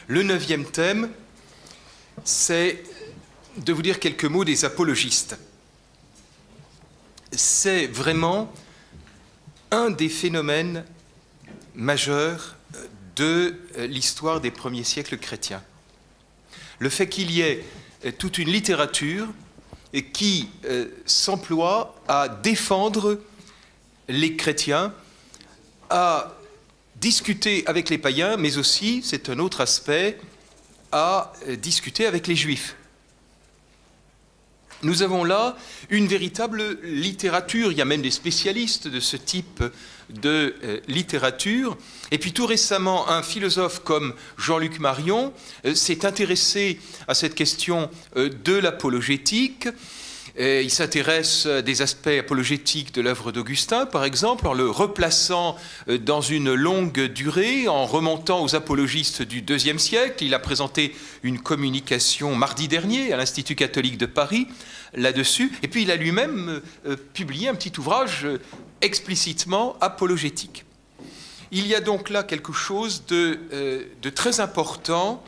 Le 9e thème, c'est de vous dire quelques mots des apologistes. C'est vraiment un des phénomènes majeurs de l'histoire des premiers siècles chrétiens. Le fait qu'il y ait toute une littérature qui s'emploie à défendre les chrétiens, à discuter avec les païens, mais aussi, c'est un autre aspect, à discuter avec les juifs. Nous avons là une véritable littérature. Il y a même des spécialistes de ce type de littérature. Et puis tout récemment, un philosophe comme Jean-Luc Marion s'est intéressé à cette question de l'apologétique. Il s'intéresse à des aspects apologétiques de l'œuvre d'Augustin, par exemple, en le replaçant dans une longue durée, en remontant aux apologistes du IIe siècle. Il a présenté une communication mardi dernier à l'Institut catholique de Paris là-dessus. Et puis il a lui-même publié un petit ouvrage explicitement apologétique. Il y a donc là quelque chose de très important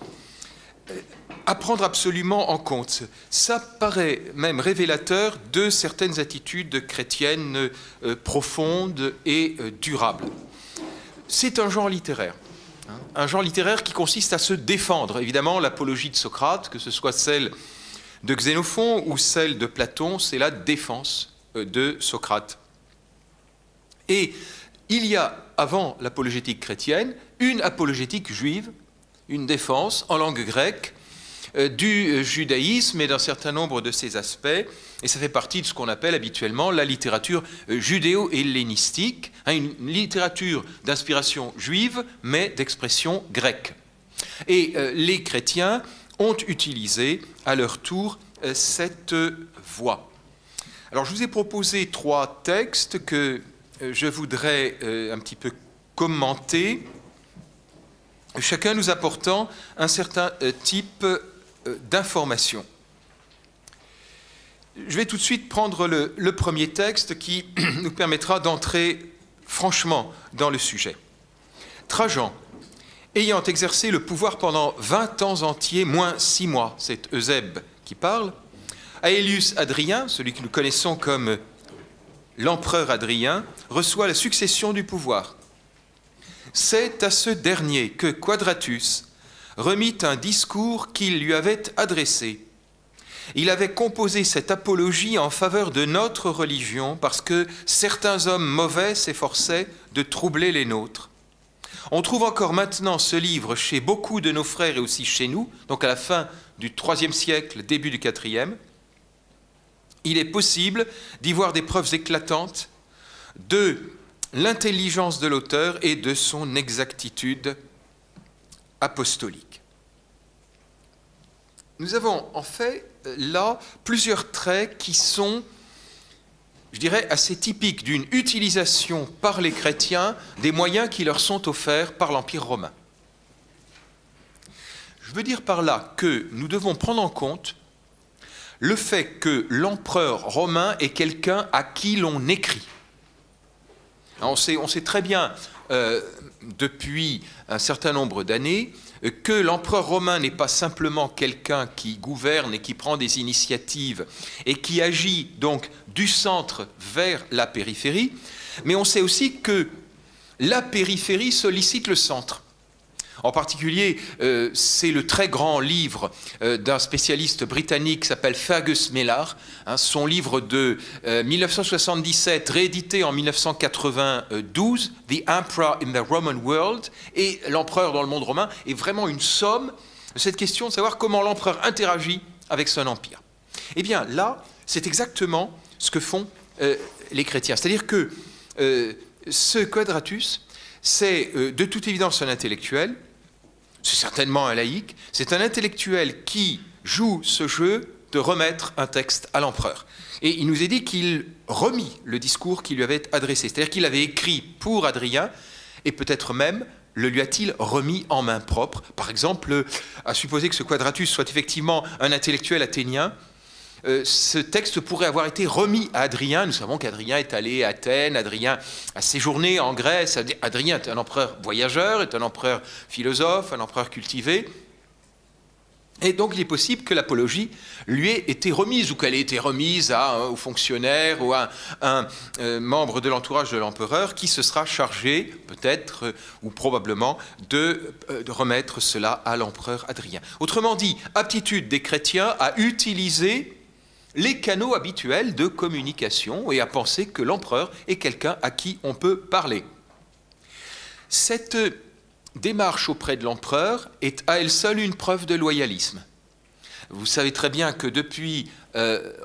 à prendre absolument en compte. Ça paraît même révélateur de certaines attitudes chrétiennes profondes et durables. C'est un genre littéraire. Un genre littéraire qui consiste à se défendre. Évidemment, l'apologie de Socrate, que ce soit celle de Xénophon ou celle de Platon, c'est la défense de Socrate. Et il y a, avant l'apologétique chrétienne, une apologétique juive, une défense en langue grecque, du judaïsme et d'un certain nombre de ses aspects, et ça fait partie de ce qu'on appelle habituellement la littérature judéo-hellénistique, une littérature d'inspiration juive, mais d'expression grecque. Et les chrétiens ont utilisé à leur tour cette voie. Alors je vous ai proposé 3 textes que je voudrais un petit peu commenter, chacun nous apportant un certain type d'informations. Je vais tout de suite prendre le premier texte qui nous permettra d'entrer franchement dans le sujet. Trajan, ayant exercé le pouvoir pendant 20 ans entiers, moins 6 mois, c'est Eusèbe qui parle, Aelius Hadrien, celui que nous connaissons comme l'empereur Hadrien, reçoit la succession du pouvoir. C'est à ce dernier que Quadratus remit un discours qu'il lui avait adressé. Il avait composé cette apologie en faveur de notre religion parce que certains hommes mauvais s'efforçaient de troubler les nôtres. On trouve encore maintenant ce livre chez beaucoup de nos frères et aussi chez nous, donc à la fin du IIIe siècle, début du IVe. Il est possible d'y voir des preuves éclatantes de l'intelligence de l'auteur et de son exactitude apostolique. Nous avons en fait là plusieurs traits qui sont, je dirais, assez typiques d'une utilisation par les chrétiens des moyens qui leur sont offerts par l'Empire romain. Je veux dire par là que nous devons prendre en compte le fait que l'empereur romain est quelqu'un à qui l'on écrit. On sait très bien, depuis un certain nombre d'années, que l'empereur romain n'est pas simplement quelqu'un qui gouverne et qui prend des initiatives et qui agit donc du centre vers la périphérie, mais on sait aussi que la périphérie sollicite le centre. En particulier, c'est le très grand livre d'un spécialiste britannique qui s'appelle Fergus Millar, son livre de 1977, réédité en 1992, The Emperor in the Roman World, et l'empereur dans le monde romain, est vraiment une somme de cette question de savoir comment l'empereur interagit avec son empire. Eh bien là, c'est exactement ce que font les chrétiens. C'est-à-dire que ce Quadratus, c'est de toute évidence un intellectuel, c'est certainement un laïc, c'est un intellectuel qui joue ce jeu de remettre un texte à l'empereur. Et il nous est dit qu'il remit le discours qui lui avait été adressé, c'est-à-dire qu'il avait écrit pour Hadrien, et peut-être même le lui a-t-il remis en main propre. Par exemple, à supposer que ce Quadratus soit effectivement un intellectuel athénien, ce texte pourrait avoir été remis à Hadrien. Nous savons qu'Hadrien est allé à Athènes, Hadrien a séjourné en Grèce. Hadrien est un empereur voyageur, est un empereur philosophe, un empereur cultivé. Et donc il est possible que l'apologie lui ait été remise, ou qu'elle ait été remise aux fonctionnaires ou à un membre de l'entourage de l'empereur qui se sera chargé, peut-être ou probablement, de remettre cela à l'empereur Adrien. Autrement dit, aptitude des chrétiens à utiliser les canaux habituels de communication et à penser que l'empereur est quelqu'un à qui on peut parler. Cette démarche auprès de l'empereur est à elle seule une preuve de loyalisme. Vous savez très bien que depuis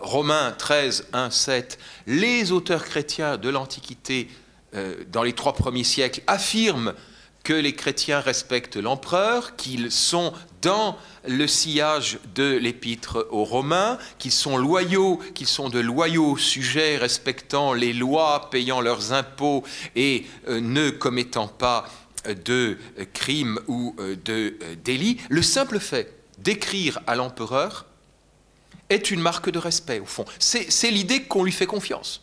Romains 13, 1, 7, les auteurs chrétiens de l'Antiquité, dans les 3 premiers siècles, affirment que les chrétiens respectent l'empereur, qu'ils sont dans le sillage de l'épître aux Romains, qu'ils sont loyaux, qu'ils sont de loyaux sujets respectant les lois, payant leurs impôts et ne commettant pas de crimes ou de délits. Le simple fait d'écrire à l'empereur est une marque de respect, au fond. C'est l'idée qu'on lui fait confiance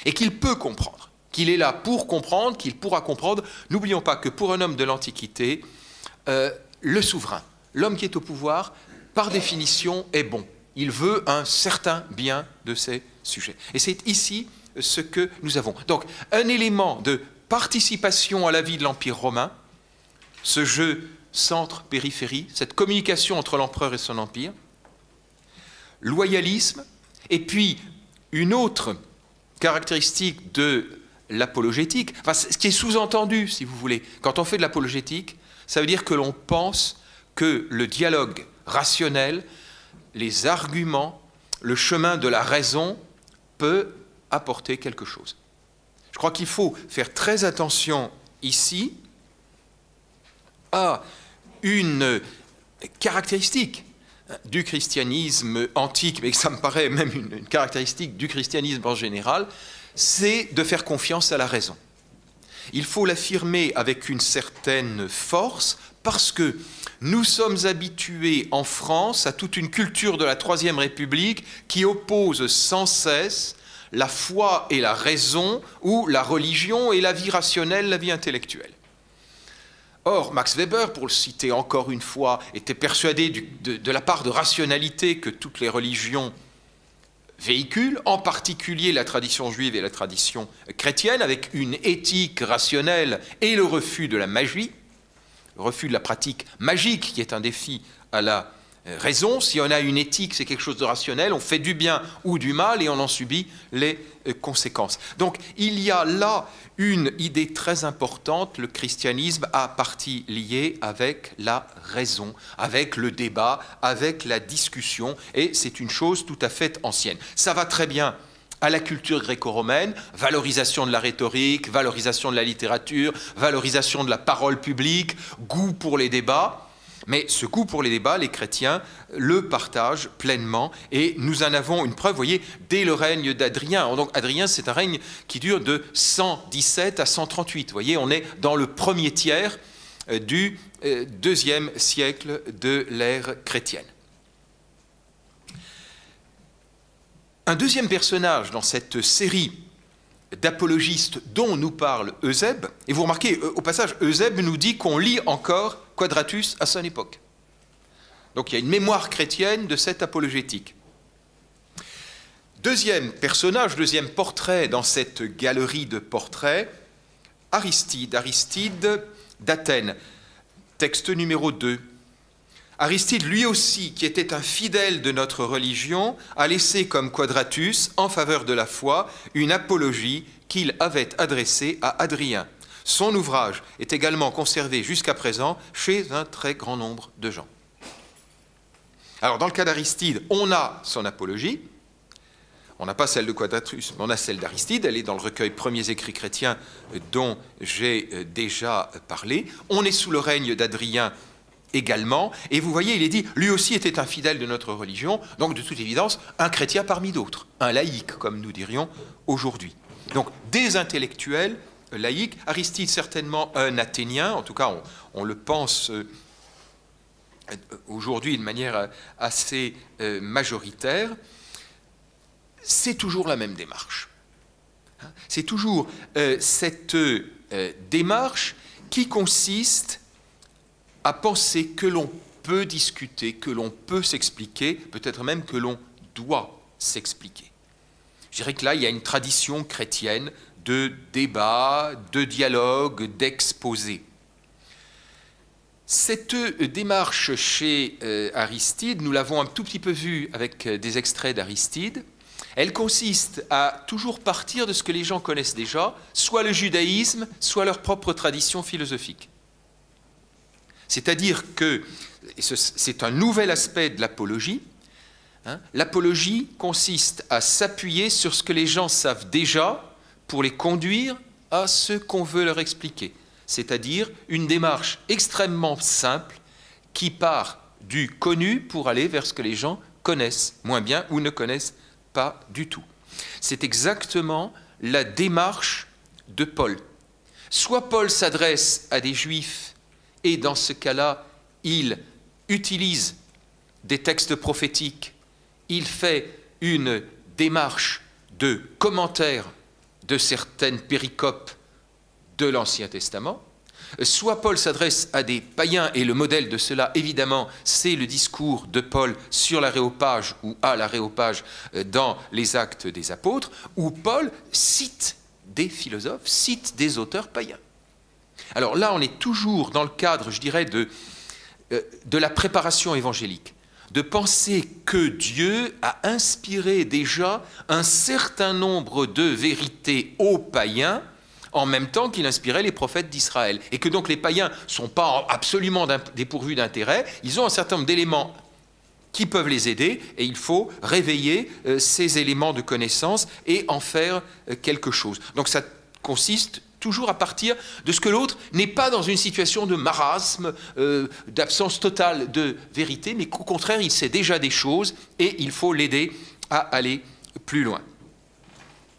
et qu'il peut comprendre, qu'il est là pour comprendre, qu'il pourra comprendre. N'oublions pas que pour un homme de l'Antiquité, le souverain, l'homme qui est au pouvoir, par définition, est bon. Il veut un certain bien de ses sujets. Et c'est ici ce que nous avons. Donc, un élément de participation à la vie de l'Empire romain, ce jeu centre-périphérie, cette communication entre l'empereur et son empire, loyalisme, et puis une autre caractéristique de l'apologétique, enfin, ce qui est sous-entendu, si vous voulez, quand on fait de l'apologétique, ça veut dire que l'on pense que le dialogue rationnel, les arguments, le chemin de la raison peut apporter quelque chose. Je crois qu'il faut faire très attention ici à une caractéristique du christianisme antique, mais ça me paraît même une caractéristique du christianisme en général, c'est de faire confiance à la raison. Il faut l'affirmer avec une certaine force parce que nous sommes habitués en France à toute une culture de la Troisième République qui oppose sans cesse la foi et la raison, ou la religion et la vie rationnelle, la vie intellectuelle. Or, Max Weber, pour le citer encore une fois, était persuadé de la part de rationalité que toutes les religions véhiculent, en particulier la tradition juive et la tradition chrétienne, avec une éthique rationnelle et le refus de la magie, le refus de la pratique magique qui est un défi à la raison. Si on a une éthique, c'est quelque chose de rationnel, on fait du bien ou du mal et on en subit les conséquences. Donc il y a là une idée très importante, le christianisme a partie liée avec la raison, avec le débat, avec la discussion, et c'est une chose tout à fait ancienne. Ça va très bien à la culture gréco-romaine, valorisation de la rhétorique, valorisation de la littérature, valorisation de la parole publique, goût pour les débats. Mais ce goût pour les débats, les chrétiens le partagent pleinement et nous en avons une preuve, vous voyez, dès le règne d'Adrien. Donc Adrien, c'est un règne qui dure de 117 à 138. Vous voyez, on est dans le premier tiers du deuxième siècle de l'ère chrétienne. Un deuxième personnage dans cette série d'apologistes dont nous parle Eusèbe, et vous remarquez, au passage, Eusèbe nous dit qu'on lit encore Quadratus à son époque. Donc il y a une mémoire chrétienne de cette apologétique. Deuxième personnage, deuxième portrait dans cette galerie de portraits, Aristide d'Athènes, texte numéro 2. Aristide, lui aussi, qui était un fidèle de notre religion, a laissé comme Quadratus, en faveur de la foi, une apologie qu'il avait adressée à Adrien. Son ouvrage est également conservé jusqu'à présent chez un très grand nombre de gens. Alors, dans le cas d'Aristide, on a son apologie. On n'a pas celle de Quadratus, mais on a celle d'Aristide. Elle est dans le recueil Premiers écrits chrétiens dont j'ai déjà parlé. On est sous le règne d'Adrien également, et vous voyez, il est dit, lui aussi était un fidèle de notre religion, donc de toute évidence, un chrétien parmi d'autres, un laïc, comme nous dirions aujourd'hui. Donc, des intellectuels laïcs, Aristide certainement un athénien, en tout cas, on le pense aujourd'hui de manière assez majoritaire. C'est toujours la même démarche. C'est toujours cette démarche qui consiste à penser que l'on peut discuter, que l'on peut s'expliquer, peut-être même que l'on doit s'expliquer. Je dirais que là, il y a une tradition chrétienne de débat, de dialogue, d'exposé. Cette démarche chez Aristide, nous l'avons un tout petit peu vu avec des extraits d'Aristide, elle consiste à toujours partir de ce que les gens connaissent déjà, soit le judaïsme, soit leur propre tradition philosophique. C'est-à-dire que, c'est un nouvel aspect de l'apologie, hein, l'apologie consiste à s'appuyer sur ce que les gens savent déjà pour les conduire à ce qu'on veut leur expliquer. C'est-à-dire une démarche extrêmement simple qui part du connu pour aller vers ce que les gens connaissent moins bien ou ne connaissent pas du tout. C'est exactement la démarche de Paul. Soit Paul s'adresse à des juifs et dans ce cas-là, il utilise des textes prophétiques, il fait une démarche de commentaire de certaines péricopes de l'Ancien Testament, soit Paul s'adresse à des païens, et le modèle de cela, évidemment, c'est le discours de Paul sur l'aréopage ou à l'aréopage dans les Actes des Apôtres, où Paul cite des philosophes, cite des auteurs païens. Alors là, on est toujours dans le cadre, je dirais, de la préparation évangélique, de penser que Dieu a inspiré déjà un certain nombre de vérités aux païens, en même temps qu'il inspirait les prophètes d'Israël. Et que donc les païens ne sont pas absolument dépourvus d'intérêt, ils ont un certain nombre d'éléments qui peuvent les aider, et il faut réveiller ces éléments de connaissance et en faire quelque chose. Donc ça consiste toujours à partir de ce que l'autre n'est pas dans une situation de marasme, d'absence totale de vérité, mais qu'au contraire, il sait déjà des choses, et il faut l'aider à aller plus loin.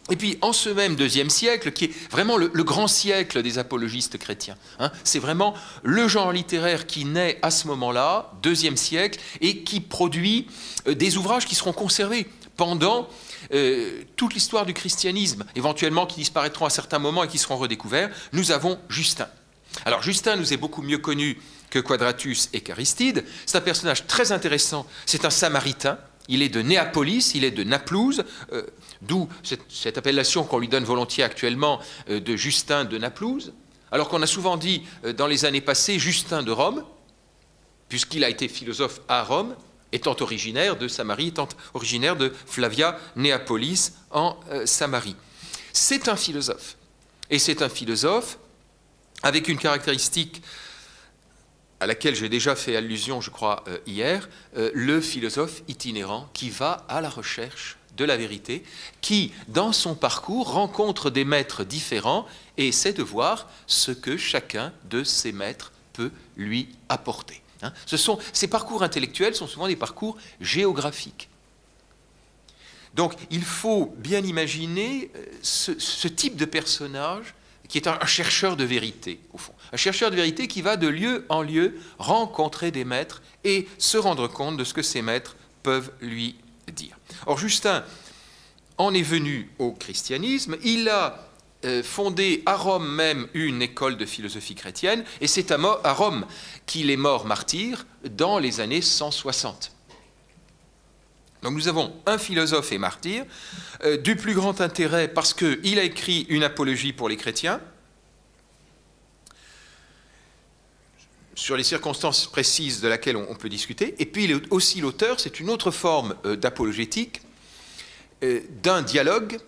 Et puis, en ce même deuxième siècle, qui est vraiment le grand siècle des apologistes chrétiens, hein, c'est vraiment le genre littéraire qui naît à ce moment-là, deuxième siècle, et qui produit des ouvrages qui seront conservés pendant toute l'histoire du christianisme, éventuellement qui disparaîtront à certains moments et qui seront redécouverts. Nous avons Justin. Alors, Justin nous est beaucoup mieux connu que Quadratus et qu'Aristide. C'est un personnage très intéressant, c'est un Samaritain. Il est de Néapolis, il est de Naplouse, d'où cette appellation qu'on lui donne volontiers actuellement de Justin de Naplouse, alors qu'on a souvent dit dans les années passées Justin de Rome, puisqu'il a été philosophe à Rome, étant originaire de Samarie, étant originaire de Flavia Néapolis en Samarie. C'est un philosophe, et c'est un philosophe avec une caractéristique à laquelle j'ai déjà fait allusion, je crois, hier, le philosophe itinérant qui va à la recherche de la vérité, qui, dans son parcours, rencontre des maîtres différents et essaie de voir ce que chacun de ces maîtres peut lui apporter. Hein. Ces parcours intellectuels sont souvent des parcours géographiques. Donc, il faut bien imaginer ce type de personnage qui est un chercheur de vérité, au fond. Un chercheur de vérité qui va de lieu en lieu rencontrer des maîtres et se rendre compte de ce que ces maîtres peuvent lui dire. Or, Justin en est venu au christianisme, il a fondé à Rome même une école de philosophie chrétienne, et c'est à Rome qu'il est mort martyr dans les années 160. Donc nous avons un philosophe et martyr, du plus grand intérêt parce qu'il a écrit une apologie pour les chrétiens, sur les circonstances précises de laquelle on peut discuter, et puis il est aussi l'auteur, c'est une autre forme d'apologétique, d'un dialogue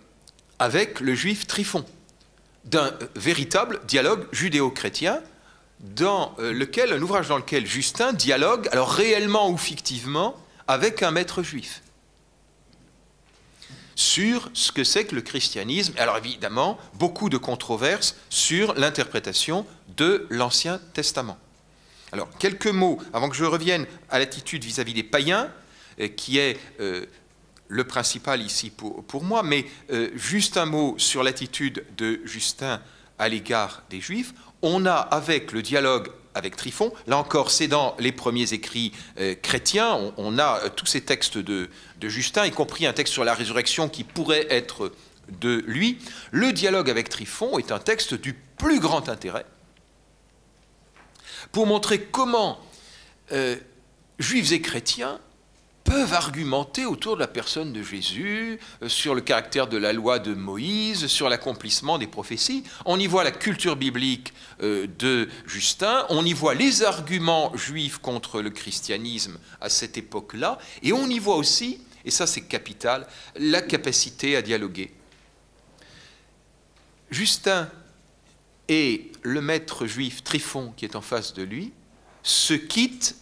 avec le juif Tryphon, d'un véritable dialogue judéo-chrétien, un ouvrage dans lequel Justin dialogue, alors réellement ou fictivement, avec un maître juif, sur ce que c'est que le christianisme. Alors évidemment, beaucoup de controverses sur l'interprétation de l'Ancien Testament. Alors, quelques mots, avant que je revienne à l'attitude vis-à-vis des païens, qui est le principal ici pour moi, mais juste un mot sur l'attitude de Justin à l'égard des Juifs. On a, avec le dialogue avec Tryphon, là encore, c'est dans les premiers écrits chrétiens, on a tous ces textes de Justin, y compris un texte sur la résurrection qui pourrait être de lui. Le dialogue avec Tryphon est un texte du plus grand intérêt pour montrer comment juifs et chrétiens peuvent argumenter autour de la personne de Jésus, sur le caractère de la loi de Moïse, sur l'accomplissement des prophéties. On y voit la culture biblique de Justin, on y voit les arguments juifs contre le christianisme à cette époque-là, et on y voit aussi, et ça c'est capital, la capacité à dialoguer. Justin et le maître juif Tryphon, qui est en face de lui, se quittent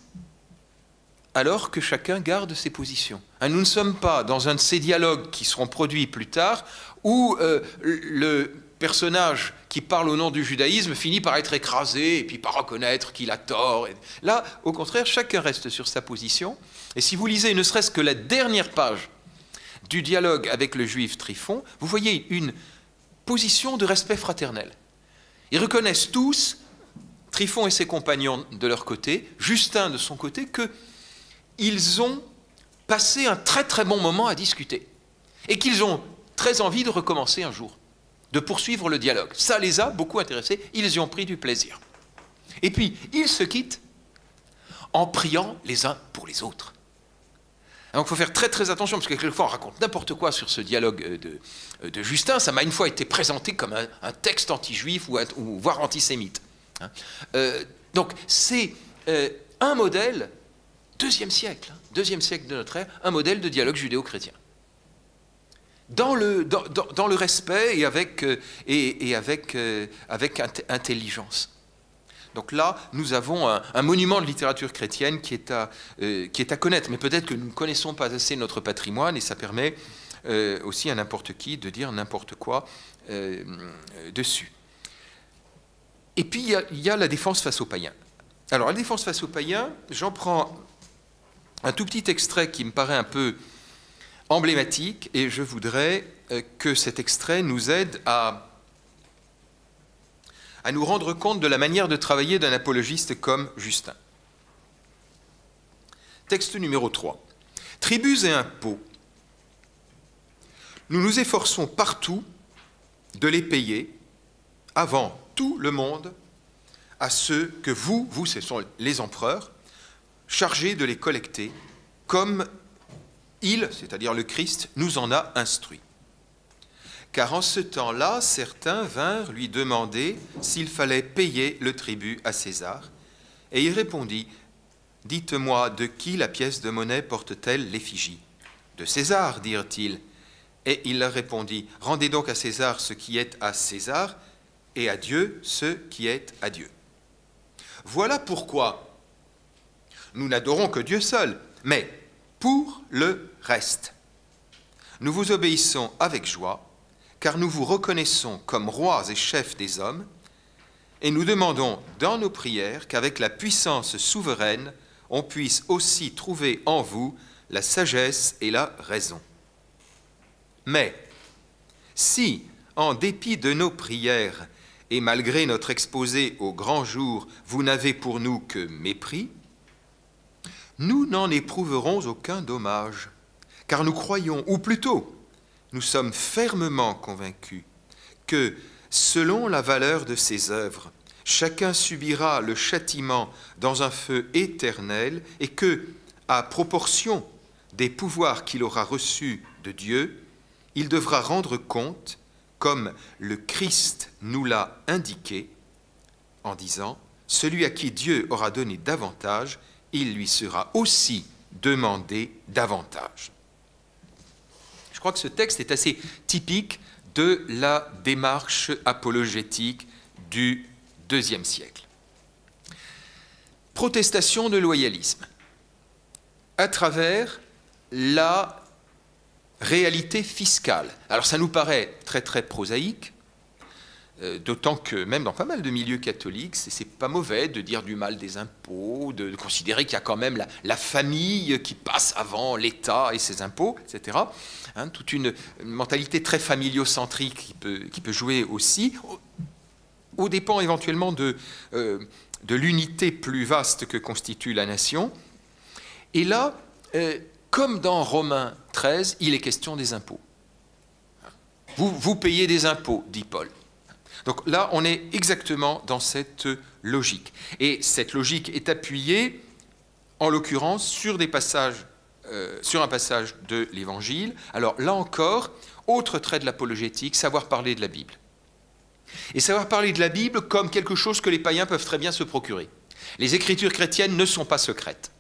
alors que chacun garde ses positions. Nous ne sommes pas dans un de ces dialogues qui seront produits plus tard, où le personnage qui parle au nom du judaïsme finit par être écrasé et puis par reconnaître qu'il a tort. Là, au contraire, chacun reste sur sa position. Et si vous lisez ne serait-ce que la dernière page du dialogue avec le juif Tryphon, vous voyez une position de respect fraternel. Ils reconnaissent tous, Tryphon et ses compagnons de leur côté, Justin de son côté, qu'ils ont passé un très très bon moment à discuter et qu'ils ont très envie de recommencer un jour, de poursuivre le dialogue. Ça les a beaucoup intéressés, ils y ont pris du plaisir. Et puis, ils se quittent en priant les uns pour les autres. Donc il faut faire très très attention, parce que quelquefois on raconte n'importe quoi sur ce dialogue de Justin. Ça m'a une fois été présenté comme un texte anti-juif ou voire antisémite. Donc c'est un modèle, deuxième siècle de notre ère, un modèle de dialogue judéo-chrétien. Dans le respect et avec intelligence. Donc là, nous avons un monument de littérature chrétienne qui est à connaître. Mais peut-être que nous ne connaissons pas assez notre patrimoine et ça permet aussi à n'importe qui de dire n'importe quoi dessus. Et puis, il y a la défense face aux païens. Alors, la défense face aux païens, j'en prends un tout petit extrait qui me paraît un peu emblématique et je voudrais que cet extrait nous aide à nous rendre compte de la manière de travailler d'un apologiste comme Justin. Texte numéro 3. Tribus et impôts. Nous nous efforçons partout de les payer avant tout le monde à ceux que vous, ce sont les empereurs, chargés de les collecter, comme il, c'est-à-dire le Christ, nous en a instruit. Car en ce temps-là, certains vinrent lui demander s'il fallait payer le tribut à César. Et il répondit, « Dites-moi, de qui la pièce de monnaie porte-t-elle l'effigie ?»« De César, dirent-ils. » Et il leur répondit, « Rendez donc à César ce qui est à César, et à Dieu ce qui est à Dieu. » Voilà pourquoi nous n'adorons que Dieu seul, mais pour le reste, nous vous obéissons avec joie, car nous vous reconnaissons comme rois et chefs des hommes, et nous demandons dans nos prières qu'avec la puissance souveraine, on puisse aussi trouver en vous la sagesse et la raison. Mais si, en dépit de nos prières et malgré notre exposé au grand jour, vous n'avez pour nous que mépris, nous n'en éprouverons aucun dommage, car nous croyons, ou plutôt, nous sommes fermement convaincus que, selon la valeur de ses œuvres, chacun subira le châtiment dans un feu éternel et que, à proportion des pouvoirs qu'il aura reçus de Dieu, il devra rendre compte, comme le Christ nous l'a indiqué, en disant « Celui à qui Dieu aura donné davantage, il lui sera aussi demandé davantage. » Je crois que ce texte est assez typique de la démarche apologétique du IIe siècle. Protestation de loyalisme à travers la réalité fiscale. Alors ça nous paraît très très prosaïque, d'autant que même dans pas mal de milieux catholiques, c'est pas mauvais de dire du mal des impôts, de considérer qu'il y a quand même la famille qui passe avant l'État et ses impôts, etc. Toute une mentalité très familiocentrique qui peut jouer aussi, aux dépens éventuellement de l'unité plus vaste que constitue la nation. Et là, comme dans Romains 13, il est question des impôts. Vous payez des impôts, dit Paul. Donc là, on est exactement dans cette logique. Et cette logique est appuyée en l'occurrence sur un passage de l'Évangile. Alors là encore, autre trait de l'apologétique, savoir parler de la Bible. Et savoir parler de la Bible comme quelque chose que les païens peuvent très bien se procurer. Les Écritures chrétiennes ne sont pas secrètes.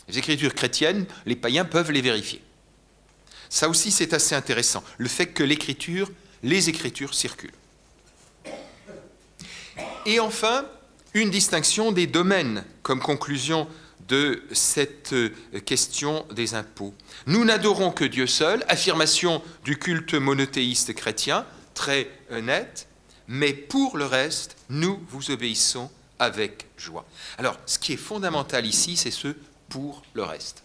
Les Écritures chrétiennes, les païens peuvent les vérifier. Ça aussi, c'est assez intéressant, le fait que les Écritures circulent. Et enfin, une distinction des domaines comme conclusion de cette question des impôts. Nous n'adorons que Dieu seul, affirmation du culte monothéiste chrétien, très net, mais pour le reste, nous vous obéissons avec joie. Alors, ce qui est fondamental ici, c'est ce « pour le reste ».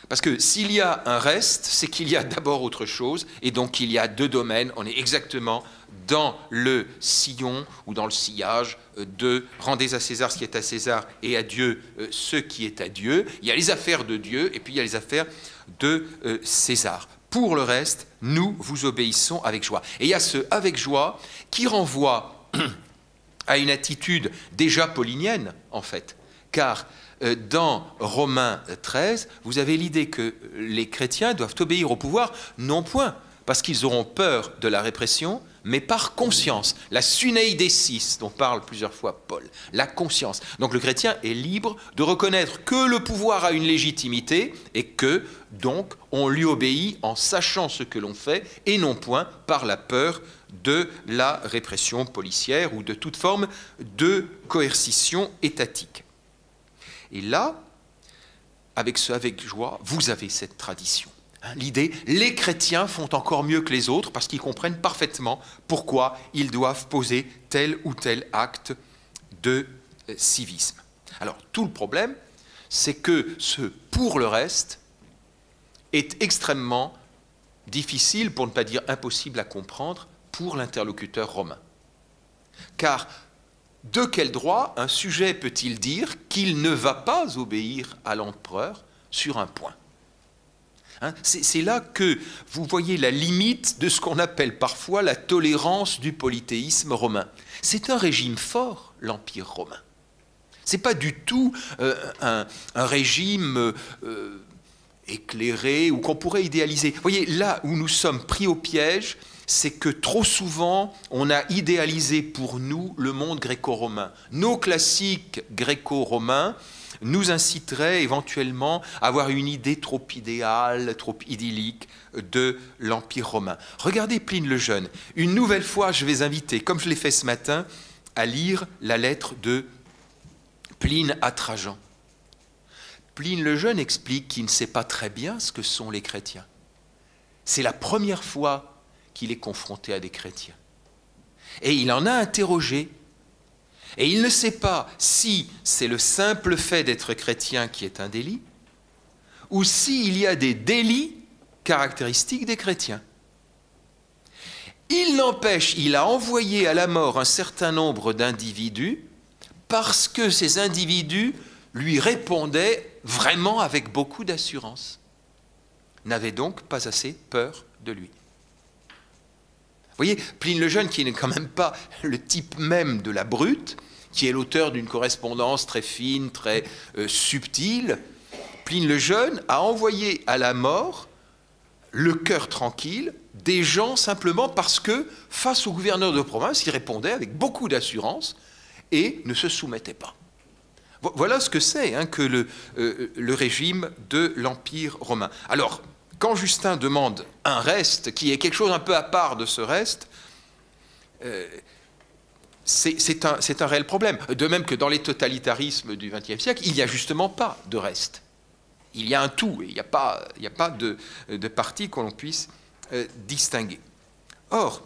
Parce que s'il y a un reste, c'est qu'il y a d'abord autre chose, et donc il y a deux domaines. On est exactement dans le sillon ou dans le sillage de « rendez à César ce qui est à César et à Dieu ce qui est à Dieu ». Il y a les affaires de Dieu et puis il y a les affaires de César. Pour le reste, nous vous obéissons avec joie. Et il y a ce « avec joie » qui renvoie à une attitude déjà paulinienne, en fait, car dans Romains 13, vous avez l'idée que les chrétiens doivent obéir au pouvoir, non point parce qu'ils auront peur de la répression, mais par conscience. La suneidesis, dont parle plusieurs fois Paul, la conscience. Donc le chrétien est libre de reconnaître que le pouvoir a une légitimité et que, donc, on lui obéit en sachant ce que l'on fait et non point par la peur de la répression policière ou de toute forme de coercition étatique. Et là, avec joie, vous avez cette tradition. L'idée, les chrétiens font encore mieux que les autres parce qu'ils comprennent parfaitement pourquoi ils doivent poser tel ou tel acte de civisme. Alors, tout le problème, c'est que ce « pour le reste » est extrêmement difficile, pour ne pas dire impossible à comprendre, pour l'interlocuteur romain. Car de quel droit un sujet peut-il dire qu'il ne va pas obéir à l'empereur sur un point ? C'est là que vous voyez la limite de ce qu'on appelle parfois la tolérance du polythéisme romain. C'est un régime fort, l'Empire romain. Ce n'est pas du tout un régime éclairé ou qu'on pourrait idéaliser. Vous voyez, là où nous sommes pris au piège, c'est que trop souvent, on a idéalisé pour nous le monde gréco-romain. Nos classiques gréco-romains nous inciteraient éventuellement à avoir une idée trop idéale, trop idyllique de l'Empire romain. Regardez Pline le Jeune. Une nouvelle fois, je vais inviter, comme je l'ai fait ce matin, à lire la lettre de Pline à Trajan. Pline le Jeune explique qu'il ne sait pas très bien ce que sont les chrétiens. C'est la première fois qu'il est confronté à des chrétiens. Et il en a interrogé. Et il ne sait pas si c'est le simple fait d'être chrétien qui est un délit, ou s'il y a des délits caractéristiques des chrétiens. Il n'empêche, il a envoyé à la mort un certain nombre d'individus parce que ces individus lui répondaient vraiment avec beaucoup d'assurance, n'avaient donc pas assez peur de lui. Vous voyez, Pline le Jeune, qui n'est quand même pas le type même de la brute, qui est l'auteur d'une correspondance très fine, très subtile, Pline le Jeune a envoyé à la mort, le cœur tranquille, des gens simplement parce que, face au gouverneur de province, ils répondaient avec beaucoup d'assurance et ne se soumettaient pas. Voilà ce que c'est que le régime de l'Empire romain. Alors, quand Justin demande un reste, qui est quelque chose un peu à part de ce reste, c'est un réel problème. De même que dans les totalitarismes du XXe siècle, il n'y a justement pas de reste. Il y a un tout, et il n'y a pas de partie que l'on puisse distinguer. Or,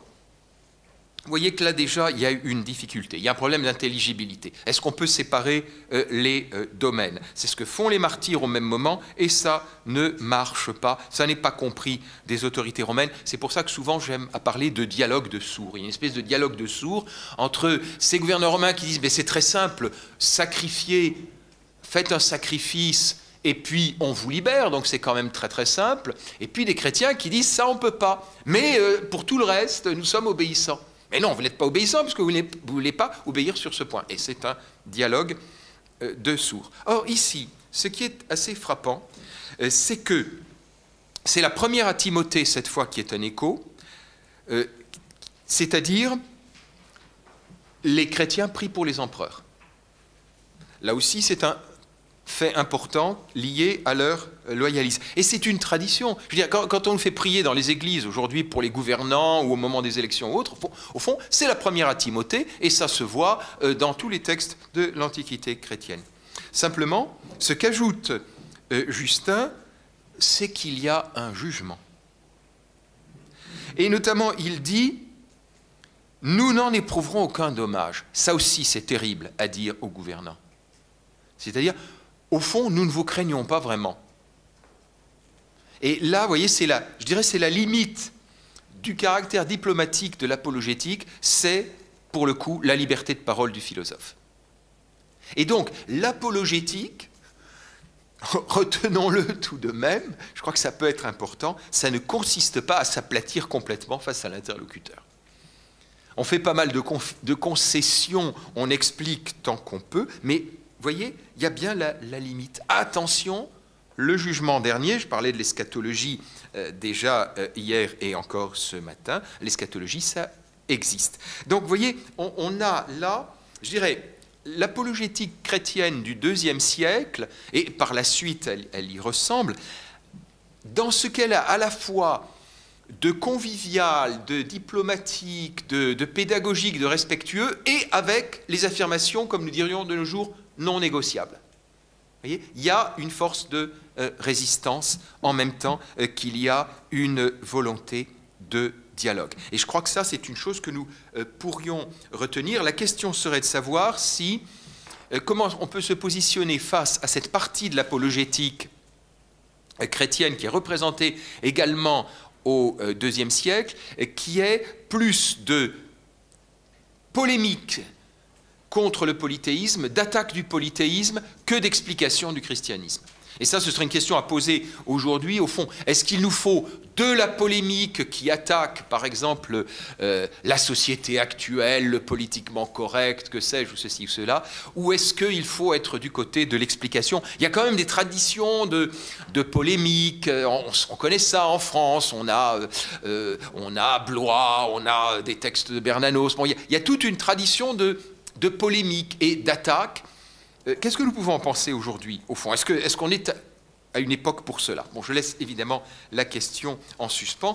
vous voyez que là déjà, il y a une difficulté, il y a un problème d'intelligibilité. Est-ce qu'on peut séparer les domaines? C'est ce que font les martyrs au même moment, et ça ne marche pas, ça n'est pas compris des autorités romaines. C'est pour ça que souvent j'aime à parler de dialogue de sourds. Il y a une espèce de dialogue de sourds entre ces gouverneurs romains qui disent « c'est très simple, sacrifiez, faites un sacrifice, et puis on vous libère, donc c'est quand même très très simple. » Et puis des chrétiens qui disent « ça on ne peut pas, mais pour tout le reste, nous sommes obéissants. » Mais non, vous n'êtes pas obéissant parce que vous ne voulez pas obéir sur ce point. Et c'est un dialogue de sourds. Or, ici, ce qui est assez frappant, c'est que c'est la première à Timothée, cette fois, qui est un écho, c'est-à-dire les chrétiens prient pour les empereurs. Là aussi, c'est un fait important lié à leur loyalisme. Et c'est une tradition. Je veux dire, quand on fait prier dans les églises aujourd'hui pour les gouvernants ou au moment des élections ou autres, au fond, c'est la première à Timothée et ça se voit dans tous les textes de l'Antiquité chrétienne. Simplement, ce qu'ajoute Justin, c'est qu'il y a un jugement. Et notamment, il dit « Nous n'en éprouverons aucun dommage ». Ça aussi, c'est terrible à dire aux gouvernants. C'est-à-dire, au fond, nous ne vous craignons pas vraiment. Et là, vous voyez, je dirais c'est la limite du caractère diplomatique de l'apologétique, c'est, pour le coup, la liberté de parole du philosophe. Et donc, l'apologétique, retenons-le tout de même, je crois que ça peut être important, ça ne consiste pas à s'aplatir complètement face à l'interlocuteur. On fait pas mal de concessions, on explique tant qu'on peut, mais vous voyez, il y a bien la limite. Attention, le jugement dernier, je parlais de l'eschatologie déjà hier et encore ce matin, l'eschatologie, ça existe. Donc vous voyez, on a là, je dirais, l'apologétique chrétienne du IIe siècle, et par la suite elle y ressemble, dans ce qu'elle a à la fois de convivial, de diplomatique, de pédagogique, de respectueux, et avec les affirmations, comme nous dirions de nos jours, non négociables. Vous voyez, il y a une force de résistance en même temps qu'il y a une volonté de dialogue. Et je crois que ça, c'est une chose que nous pourrions retenir. La question serait de savoir comment on peut se positionner face à cette partie de l'apologétique chrétienne qui est représentée également au IIe siècle, qui est plus de polémique contre le polythéisme, d'attaque du polythéisme, que d'explication du christianisme. Et ça, ce serait une question à poser aujourd'hui, au fond. Est-ce qu'il nous faut de la polémique qui attaque, par exemple, la société actuelle, le politiquement correct, que sais-je, ou ceci ou cela, ou est-ce qu'il faut être du côté de l'explication? Il y a quand même des traditions de polémique, on connaît ça en France, on a Blois, on a des textes de Bernanos, bon, il y a toute une tradition de polémique et d'attaque. Qu'est-ce que nous pouvons en penser aujourd'hui, au fond? Est-ce qu'on est à une époque pour cela? Bon, je laisse évidemment la question en suspens.